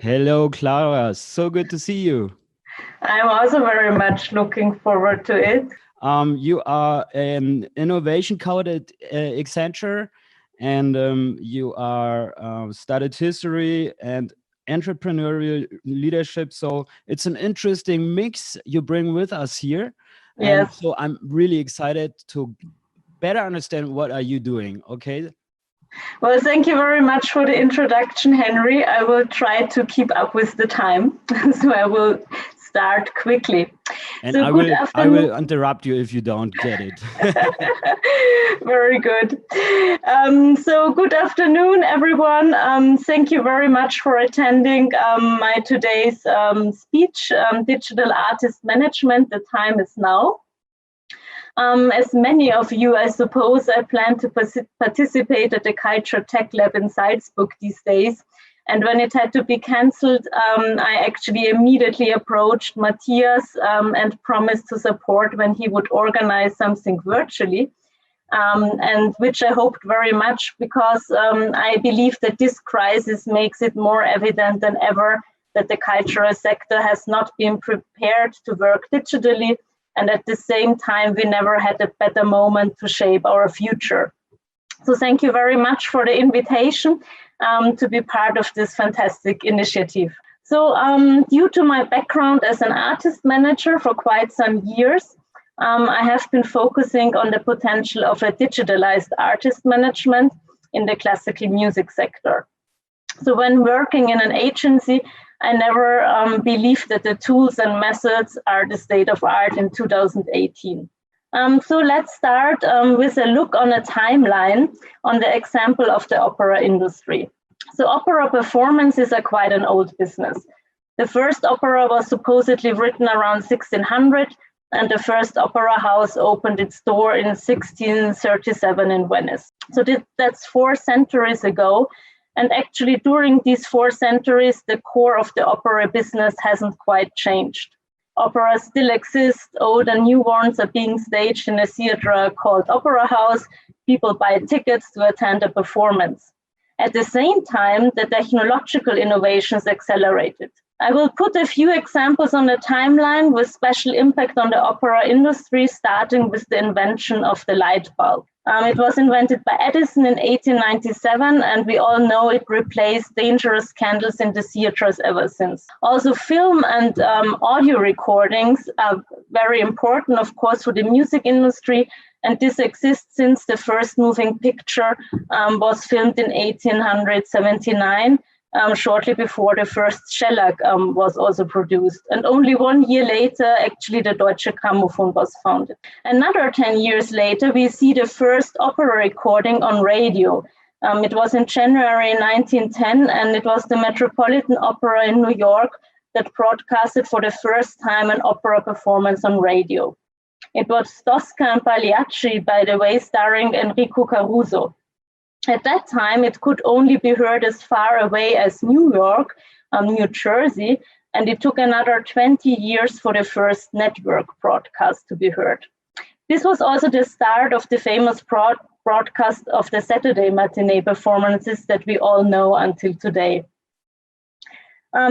Hello, Clara. So good to see you. I'm also very much looking forward to it. You are an innovation code at Accenture, and you are studied history and entrepreneurial leadership. So it's an interesting mix you bring with us here. And Yes. so I'm really excited to better understand what are you doing. Okay. Well, thank you very much for the introduction, Henry. I will try to keep up with the time, so I will start quickly. And So good I will afternoon. interrupt you if you don't get it. Very good. So good afternoon, everyone. Thank you very much for attending my today's speech, Digital Artist Management. The time is now. As many of you, I suppose, I plan to participate at the Culture Tech Lab in Salzburg these days. And when it had to be cancelled, I actually immediately approached Matthias and promised to support when he would organize something virtually, and which I hoped very much because I believe that this crisis makes it more evident than ever that the cultural sector has not been prepared to work digitally. And at the same time, we never had a better moment to shape our future. So thank you very much for the invitation to be part of this fantastic initiative. So due to my background as an artist manager for quite some years, I have been focusing on the potential of a digitalized artist management in the classical music sector. So when working in an agency, I never believed that the tools and methods are the state of art in 2018. So let's start with a look on a timeline on the example of the opera industry. So opera performances are quite an old business. The first opera was supposedly written around 1600, and the first opera house opened its door in 1637 in Venice. So that's 4 centuries ago. And actually, during these 4 centuries, the core of the opera business hasn't quite changed. Operas still exist, old and new ones are being staged in a theater called Opera House. People buy tickets to attend a performance. At the same time, the technological innovations accelerated. I will put a few examples on the timeline with special impact on the opera industry, starting with the invention of the light bulb. It was invented by Edison in 1897, and we all know it replaced dangerous candles in the theaters ever since. Also, film and audio recordings are very important, of course, for the music industry, and this exists since the first moving picture was filmed in 1879. Shortly before the first shellac was also produced. And only 1 year later, actually, the Deutsche Grammophon was founded. Another 10 years later, we see the first opera recording on radio. It was in January 1910, and it was the Metropolitan Opera in New York that broadcasted for the first time an opera performance on radio. It was Tosca and Pagliacci, by the way, starring Enrico Caruso. At that time, it could only be heard as far away as New York, New Jersey, and it took another 20 years for the first network broadcast to be heard. This was also the start of the famous broadcast of the Saturday matinee performances that we all know until today.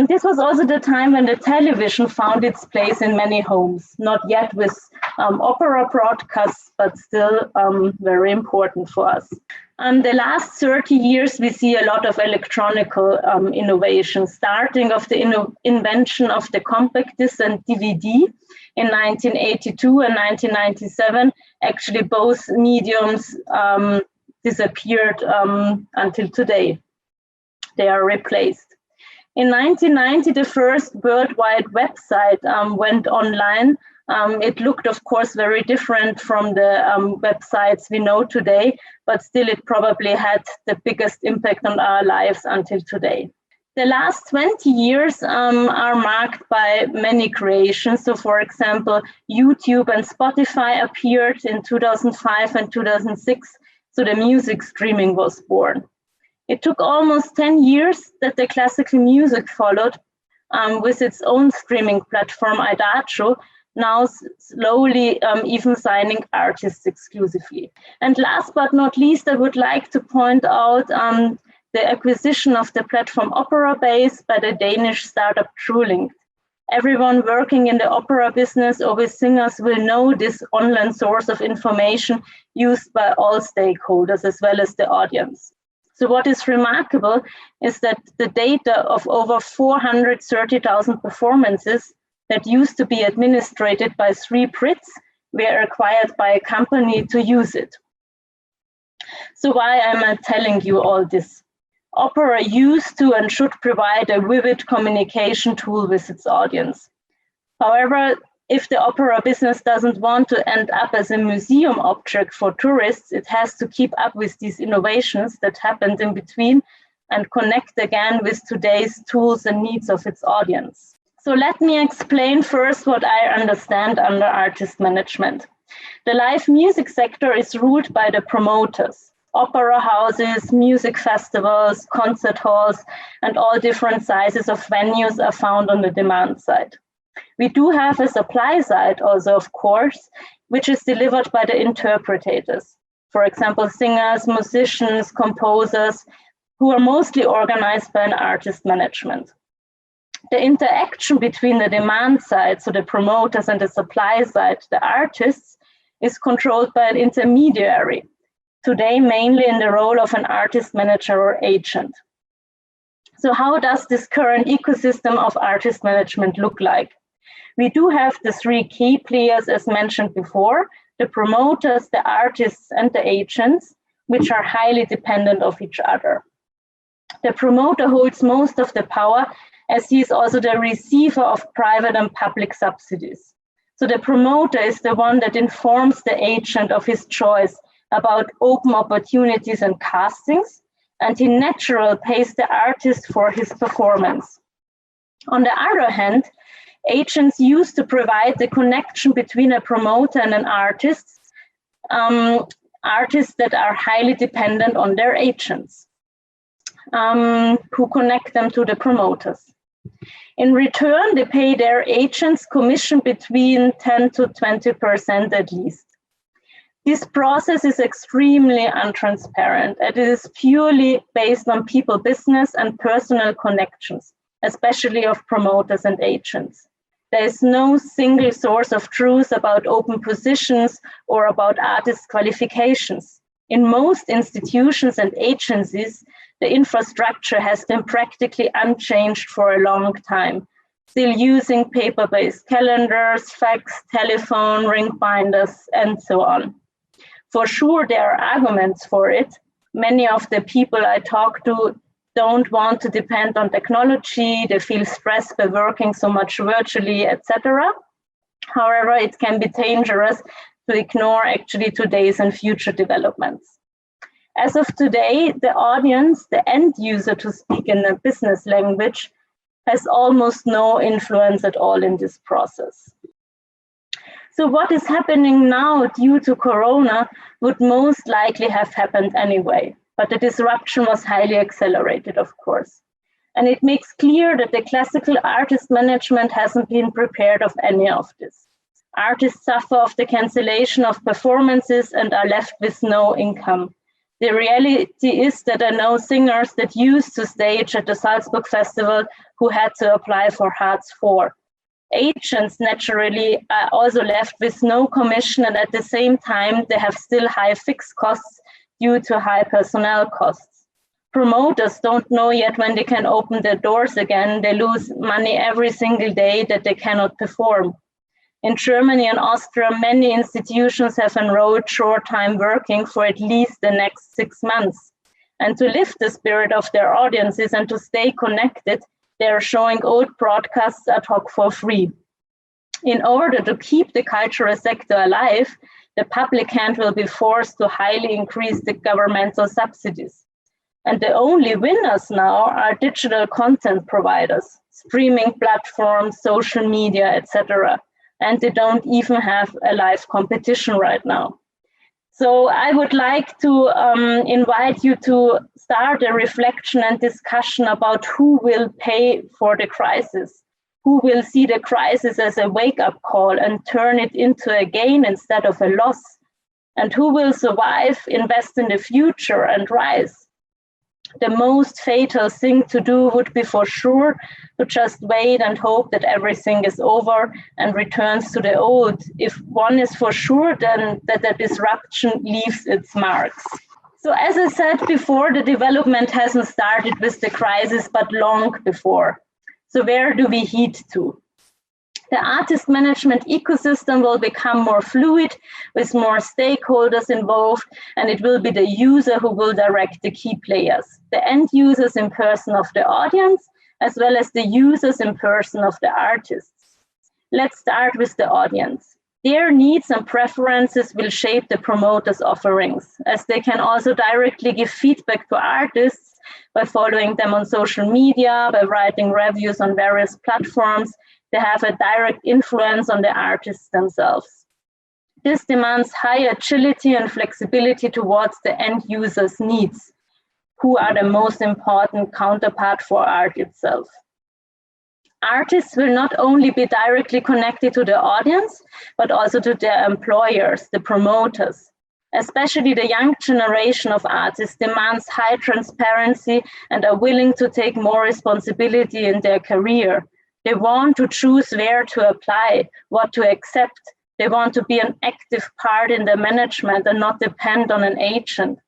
This was also the time when the television found its place in many homes, not yet with opera broadcasts, but still very important for us. The last 30 years, we see a lot of electronical innovation, starting of the invention of the compact disc and DVD in 1982 and 1997. Actually, both mediums disappeared until today. They are replaced. In 1990, the first worldwide website went online. It looked, of course, very different from the websites we know today, but still it probably had the biggest impact on our lives until today. The last 20 years are marked by many creations. So, for example, YouTube and Spotify appeared in 2005 and 2006, so the music streaming was born. It took almost 10 years that the classical music followed with its own streaming platform, Adagio, now slowly even signing artists exclusively. And last but not least, I would like to point out the acquisition of the platform Opera Base by the Danish startup TrueLink. Everyone working in the opera business or with singers will know this online source of information used by all stakeholders as well as the audience. So what is remarkable is that the data of over 430,000 performances that used to be administered by 3 Brits were acquired by a company to use it. So why am I telling you all this? Opera used to and should provide a vivid communication tool with its audience. However, if the opera business doesn't want to end up as a museum object for tourists, it has to keep up with these innovations that happened in between and connect again with today's tools and needs of its audience. So let me explain first what I understand under artist management. The live music sector is ruled by the promoters. Opera houses, music festivals, concert halls, and all different sizes of venues are found on the demand side. We do have a supply side also, of course, which is delivered by the interpreters. For example, singers, musicians, composers, who are mostly organized by an artist management. The interaction between the demand side, so the promoters, and the supply side, the artists, is controlled by an intermediary, today mainly in the role of an artist manager or agent. So how does this current ecosystem of artist management look like? We do have the 3 key players as mentioned before, the promoters, the artists, and the agents, which are highly dependent of each other. The promoter holds most of the power as he is also the receiver of private and public subsidies. So the promoter is the one that informs the agent of his choice about open opportunities and castings, and he naturally pays the artist for his performance. On the other hand, agents used to provide the connection between a promoter and an artist, artists that are highly dependent on their agents, who connect them to the promoters. In return, they pay their agents commission between 10 to 20% at least. This process is extremely untransparent, and it is purely based on people business and personal connections, especially of promoters and agents. There is no single source of truth about open positions or about artists' qualifications. In most institutions and agencies, the infrastructure has been practically unchanged for a long time, still using paper-based calendars, fax, telephone, ring binders, and so on. For sure, there are arguments for it. Many of the people I talk to don't want to depend on technology. They feel stressed by working so much virtually, etc. However, it can be dangerous to ignore actually today's and future developments. As of today, the audience, the end user, to speak in a business language, has almost no influence at all in this process. So what is happening now due to Corona would most likely have happened anyway, but the disruption was highly accelerated, of course. And it makes clear that the classical artist management hasn't been prepared of any of this. Artists suffer of the cancellation of performances and are left with no income. The reality is that I know singers that used to stage at the Salzburg Festival who had to apply for Hartz IV. Agents naturally are also left with no commission, and at the same time, they have still high fixed costs due to high personnel costs. Promoters don't know yet when they can open their doors again. They lose money every single day that they cannot perform. In Germany and Austria, many institutions have enrolled short-time working for at least the next 6 months. And to lift the spirit of their audiences and to stay connected, they are showing old broadcasts ad hoc for free. In order to keep the cultural sector alive, the public hand will be forced to highly increase the governmental subsidies. And the only winners now are digital content providers, streaming platforms, social media, etc. And they don't even have a live competition right now. So I would like to invite you to start a reflection and discussion about who will pay for the crisis, who will see the crisis as a wake-up call and turn it into a gain instead of a loss, and who will survive, invest in the future, and rise. the most fatal thing to do would be for sure to just wait and hope that everything is over and returns to the old. If one is for sure, then that the disruption leaves its marks. So as I said before, the development hasn't started with the crisis, but long before. So where do we head to? The artist management ecosystem will become more fluid with more stakeholders involved, and it will be the user who will direct the key players, the end users in person of the audience, as well as the users in person of the artists. Let's start with the audience. Their needs and preferences will shape the promoters' offerings, as they can also directly give feedback to artists by following them on social media, by writing reviews on various platforms. They have a direct influence on the artists themselves. This demands high agility and flexibility towards the end user's needs, who are the most important counterpart for art itself. Artists will not only be directly connected to the audience, but also to their employers, the promoters. Especially the young generation of artists demands high transparency and are willing to take more responsibility in their career. They want to choose where to apply, what to accept. They want to be an active part in the management and not depend on an agent.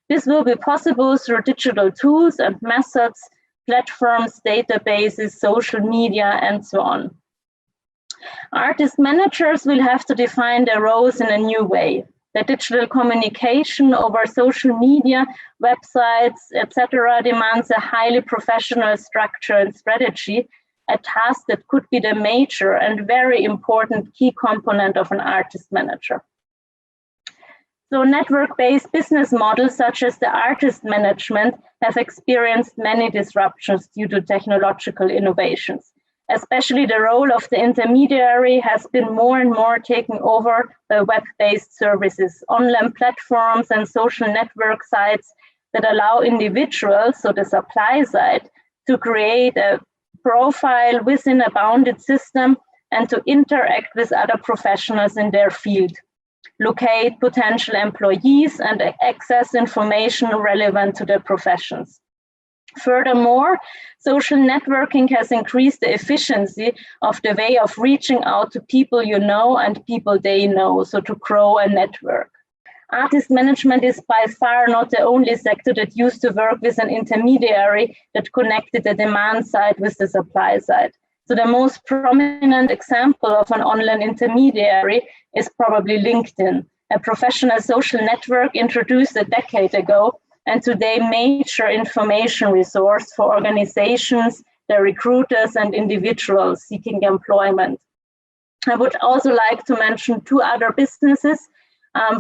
This will be possible through digital tools and methods, platforms, databases, social media, and so on. Artist managers will have to define their roles in a new way. The digital communication over social media, websites, etc., demands a highly professional structure and strategy, a task that could be the major and very important key component of an artist manager. So network-based business models such as the artist management have experienced many disruptions due to technological innovations. Especially the role of the intermediary has been more and more taken over by web-based services, online platforms and social network sites that allow individuals, so the supply side, to create a profile within a bounded system and to interact with other professionals in their field, locate potential employees and access information relevant to their professions. Furthermore, social networking has increased the efficiency of the way of reaching out to people you know and people they know, so to grow a network. Artist management is by far not the only sector that used to work with an intermediary that connected the demand side with the supply side. So the most prominent example of an online intermediary is probably LinkedIn, a professional social network introduced a decade ago and today major information resource for organizations, their recruiters and individuals seeking employment. I would also like to mention two other businesses.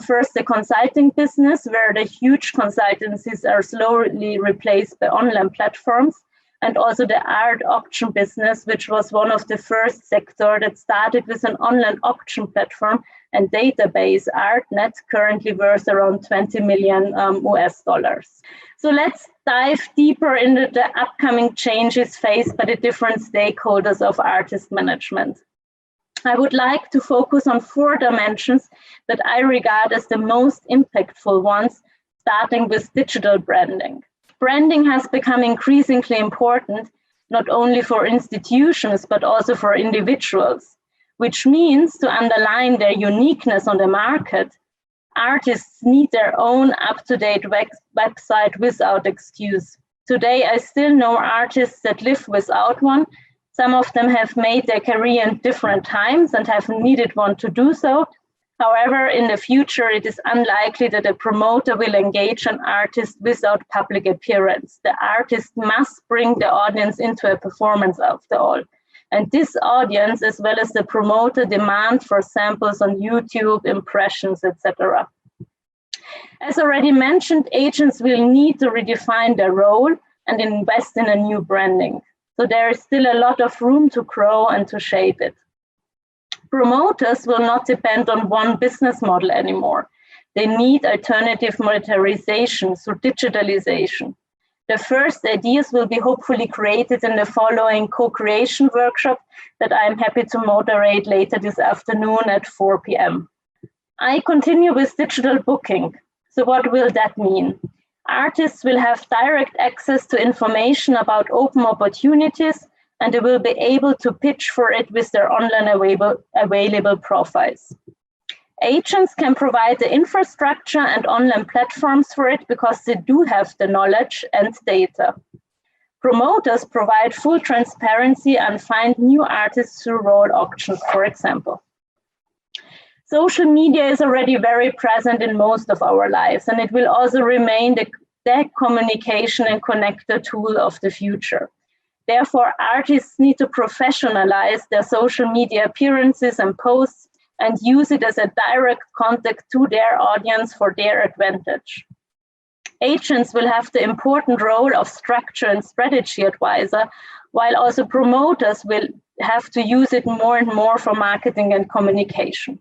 First, the consulting business, where the huge consultancies are slowly replaced by online platforms, and also the art auction business, which was one of the first sector that started with an online auction platform and database, ArtNet, currently worth around 20 million US dollars. So let's dive deeper into the upcoming changes faced by the different stakeholders of artist management. I would like to focus on 4 dimensions that I regard as the most impactful ones, starting with digital branding. Branding has become increasingly important, not only for institutions, but also for individuals, which means to underline their uniqueness on the market, artists need their own up-to-date website without excuse. Today, I still know artists that live without one. Some of them have made their career in different times and have needed one to do so. However, in the future, it is unlikely that a promoter will engage an artist without public appearance. The artist must bring the audience into a performance after all. And this audience, as well as the promoter, demand for samples on YouTube, impressions, etc. As already mentioned, agents will need to redefine their role and invest in a new branding. So there is still a lot of room to grow and to shape it. Promoters will not depend on one business model anymore. They need alternative monetization through digitalization. The first ideas will be hopefully created in the following co-creation workshop that I'm happy to moderate later this afternoon at 4 p.m. I continue with digital booking. So what will that mean? Artists will have direct access to information about open opportunities, and they will be able to pitch for it with their online available profiles. Agents can provide the infrastructure and online platforms for it because they do have the knowledge and data. Promoters provide full transparency and find new artists through role auctions, for example. Social media is already very present in most of our lives, and it will also remain the communication and connector tool of the future. Therefore, artists need to professionalize their social media appearances and posts and use it as a direct contact to their audience for their advantage. Agents will have the important role of structure and strategy advisor, while also promoters will have to use it more and more for marketing and communication.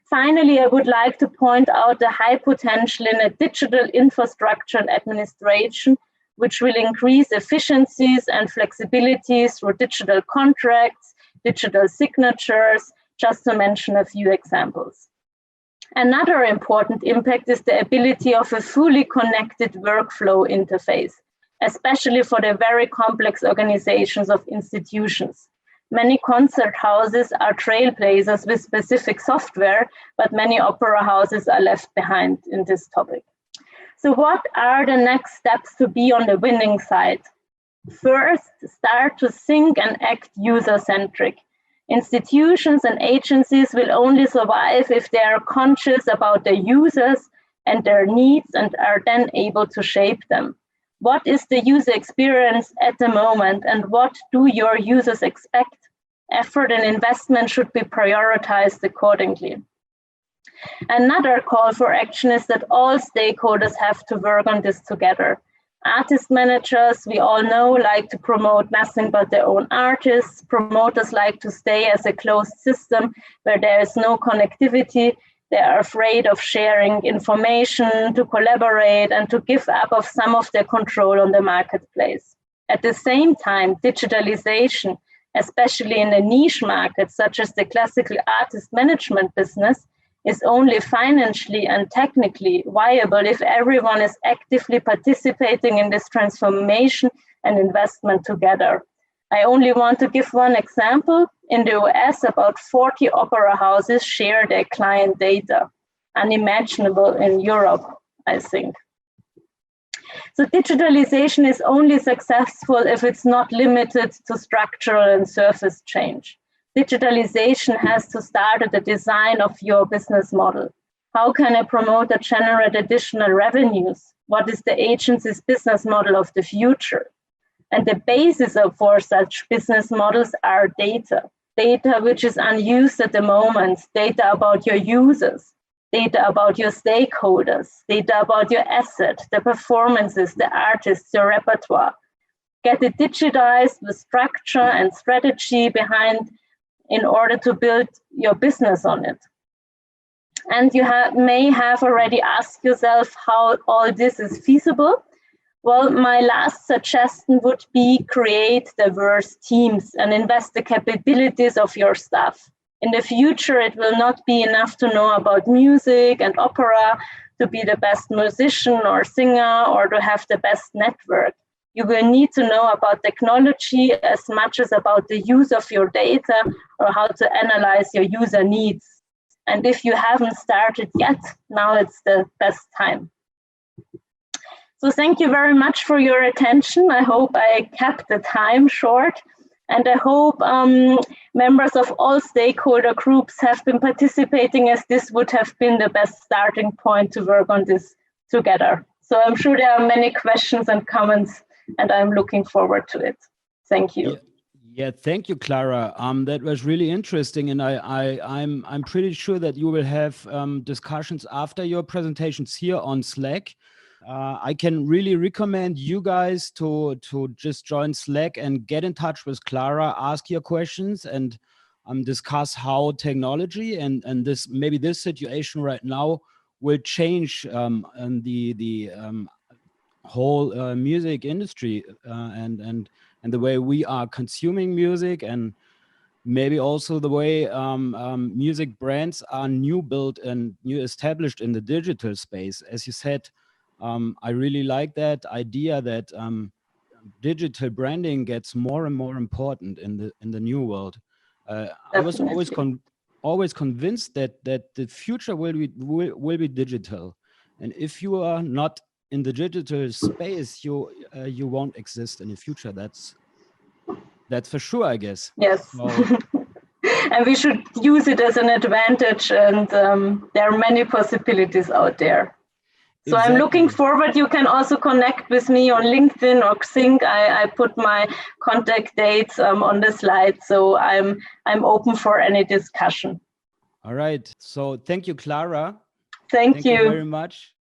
Finally, I would like to point out the high potential in a digital infrastructure and administration, which will increase efficiencies and flexibilities through digital contracts, digital signatures, just to mention a few examples. Another important impact is the ability of a fully connected workflow interface, especially for the very complex organizations of institutions. Many concert houses are trailblazers with specific software, but many opera houses are left behind in this topic. So what are the next steps to be on the winning side? First, start to think and act user-centric. Institutions and agencies will only survive if they are conscious about their users and their needs and are then able to shape them. What is the user experience at the moment, and what do your users expect? Effort and investment should be prioritized accordingly. Another call for action is that all stakeholders have to work on this together. Artist managers, we all know, like to promote nothing but their own artists. Promoters like to stay as a closed system where there is no connectivity. They are afraid of sharing information, to collaborate, and to give up of some of their control on the marketplace. At the same time, digitalization, especially in the niche markets such as the classical artist management business, is only financially and technically viable if everyone is actively participating in this transformation and investment together. I only want to give one example. In the US, about 40 opera houses share their client data, unimaginable in Europe, I think. So digitalization is only successful if it's not limited to structural and surface change. Digitalization has to start at the design of your business model. How can a promoter generate additional revenues? What is the agency's business model of the future? And the basis for such business models are data. Data which is unused at the moment, data about your users, data about your stakeholders, data about your asset, the performances, the artists, your repertoire. Get it digitized with structure and strategy behind in order to build your business on it. And you may have already asked yourself how all this is feasible. Well, my last suggestion would be create diverse teams and invest the capabilities of your staff. In the future, it will not be enough to know about music and opera, to be the best musician or singer, or to have the best network. You will need to know about technology as much as about the use of your data or how to analyze your user needs. And if you haven't started yet, now it's the best time. So thank you very much for your attention. I hope I kept the time short. And I hope members of all stakeholder groups have been participating, as this would have been the best starting point to work on this together. So I'm sure there are many questions and comments, and I'm looking forward to it. Thank you. Yeah, thank you, Clara. That was really interesting, and I'm pretty sure that you will have discussions after your presentations here on Slack. I can really recommend you guys to just join Slack and get in touch with Clara, ask your questions, and discuss how technology and this situation right now will change the whole music industry and the way we are consuming music, and maybe also the way music brands are new built and new established in the digital space. As you said, I really like that idea that digital branding gets more and more important in the new world. I was always convinced that the future will be digital, and if you are not in the digital space, you won't exist in the future. That's for sure, I guess. Yes. So, and we should use it as an advantage, and there are many possibilities out there. So exactly. I'm looking forward. You can also connect with me on LinkedIn or Xing. I put my contact dates on the slide, so I'm open for any discussion. All right. So thank you, Clara. Thank you very much.